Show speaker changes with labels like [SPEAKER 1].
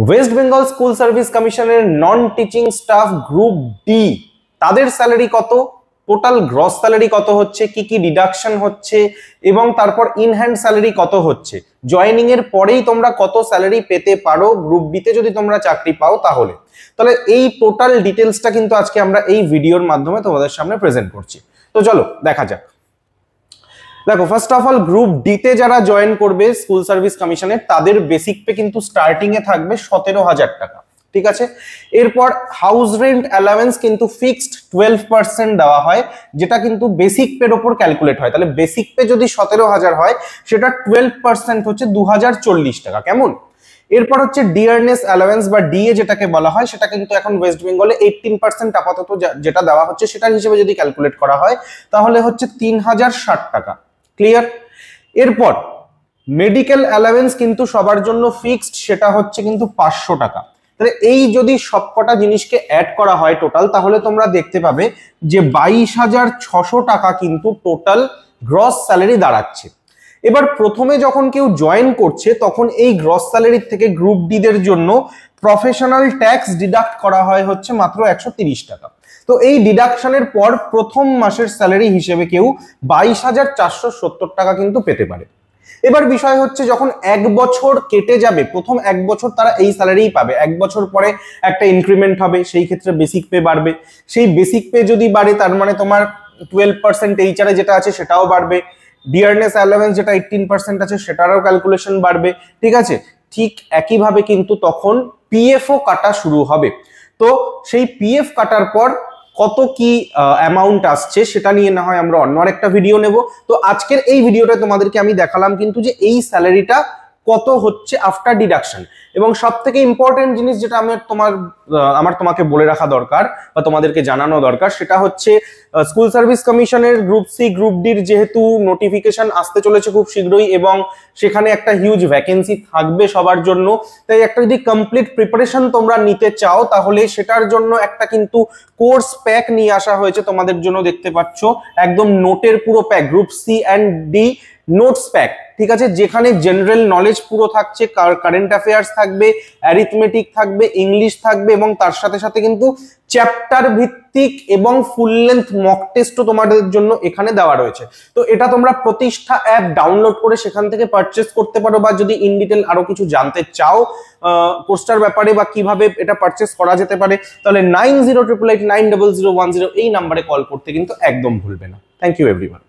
[SPEAKER 1] West Bengal school service কমিশনের non teaching staff group D তাদের salary কত, টোটাল গ্রস স্যালারি কত হচ্ছে, কি কি ডিডাকশন হচ্ছে এবং তারপর ইন হ্যান্ড স্যালারি কত হচ্ছে, জয়েনিং এর পরেই তোমরা কত স্যালারি পেতে পারো গ্রুপ বি তে যদি তোমরা চাকরি পাও তাহলে এই টোটাল ডিটেলসটা কিন্তু আজকে আমরা এই ভিডিওর মাধ্যমে তোমাদের সামনে প্রেজেন্ট করছি। তো চলো দেখা যাক। দেখো, first of all group D তে যারা জয়েন করবে স্কুল সার্ভিস কমিশনে তাদের বেসিক পে কিন্তু স্টার্টিং এ থাকবে 17,000 টাকা, ঠিক আছে। এরপর হাউস রেন্ট অ্যালাওয়েন্স কিন্তু ফিক্সড 12% দেওয়া হয়, যেটা কিন্তু বেসিক পের উপর ক্যালকুলেট হয়। তাহলে বেসিক পে যদি 17,000 হয় সেটা 12% হচ্ছে 2,040 টাকা। কেমন? এরপর হচ্ছে ডিয়ারনেস অ্যালাওয়েন্স বা ডিএ যেটাকে বলা হয়, সেটা কিন্তু এখন ওয়েস্ট বেঙ্গলে 18% আপাতত যেটা দেওয়া হচ্ছে সেটার হিসেবে যদি ক্যালকুলেট করা হয় তাহলে হচ্ছে 3,060 টাকা। ক্লিয়ার? এরপর মেডিকেল অ্যালাওয়েন্স কিন্তু সবার জন্য ফিক্সড, সেটা হচ্ছে কিন্তু 500 টাকা। তাহলে এই যদি সবকটা জিনিসকে অ্যাড করা হয় টোটাল, তাহলে তোমরা দেখতে পাবে যে 22,600 টাকা কিন্তু টোটাল গ্রস স্যালারি দাঁড়াচ্ছে। এবার প্রথমে যখন কেউ জয়েন করছে তখন এই গ্রস স্যালারির থেকে গ্রুপ ডি দের জন্য প্রফেশনাল ট্যাক্স ডিডাক্ট করা হয় হচ্ছে মাত্র 130 টাকা। তো এই ডিডাকশনের পর প্রথম মাসের স্যালারি হিসেবে কেউ 22,470 টাকা কিন্তু পেতে পারে। এবার বিষয় হচ্ছে যখন এক বছর কেটে যাবে, প্রথম এক বছর তারা এই স্যালারিই পাবে, এক বছর পরে একটা ইনক্রিমেন্ট হবে, সেই ক্ষেত্রে বেসিক পে বাড়বে। সেই বেসিক পে যদি বাড়ে তার মানে তোমার 12% এইচআরে যেটা আছে সেটাও বাড়বে, ডিয়ারনেস অ্যালাওয়েন্স যেটা 18% আছে সেটারও ক্যালকুলেশন বাড়বে, ঠিক আছে। ঠিক একইভাবে কিন্তু তখন পিএফও কাটা শুরু হবে। তো সেই পিএফ কাটার পর কত কি অ্যামাউন্ট আসছে সেটা নিয়ে না হয় আমরা অন্য আরেকটা ভিডিও নেব। তো আজকের এই ভিডিওটা তোমাদেরকে আমি দেখালাম কিন্তু যে এই স্যালারিটা কত হচ্ছে আফটার ডিডাকশন। এবং সব থেকে ইম্পর্টেন্ট জিনিস যেটা আমার তোমাকে বলে রাখা দরকার বা তোমাদেরকে জানানো দরকার, সেটা হচ্ছে স্কুল সার্ভিস কমিশনের গ্রুপ সি গ্রুপ ডির যেহেতু নোটিফিকেশন আসতে চলেছে খুব শীঘ্রই এবং সেখানে একটা হিউজ ভ্যাকেন্সি থাকবে সবার জন্য, তাই একটা যদি কমপ্লিট প্রিপারেশন তোমরা নিতে চাও তাহলে সেটার জন্য একটা কিন্তু কোর্স প্যাক নিয়ে আসা হয়েছে তোমাদের জন্য। দেখতে পাচ্ছ একদম নোটের পুরো pack, group C and D notes pack, ঠিক আছে, যেখানে জেনারেল নলেজ পুরো থাকছে, কারেন্ট অ্যাফেয়ার্স থাকবে, অ্যারিথমেটিক থাকবে, ইংলিশ থাকবে এবং তার সাথে সাথে কিন্তু চ্যাপ্টার ভিত্তিক এবং ফুল লেন্থ মক টেস্টও তোমাদের জন্য এখানে দেওয়া রয়েছে। তো এটা তোমরা প্রতিষ্ঠা অ্যাপ ডাউনলোড করে সেখান থেকে পারচেস করতে পারো, বা যদি ইন ডিটেল আরো কিছু জানতে চাও কোর্সটার ব্যাপারে বা কিভাবে এটা পারচেস করা যেতে পারে, তাহলে 9088890010 এই নাম্বারে কল করতে কিন্তু একদম ভুলবে না। Thank you everyone.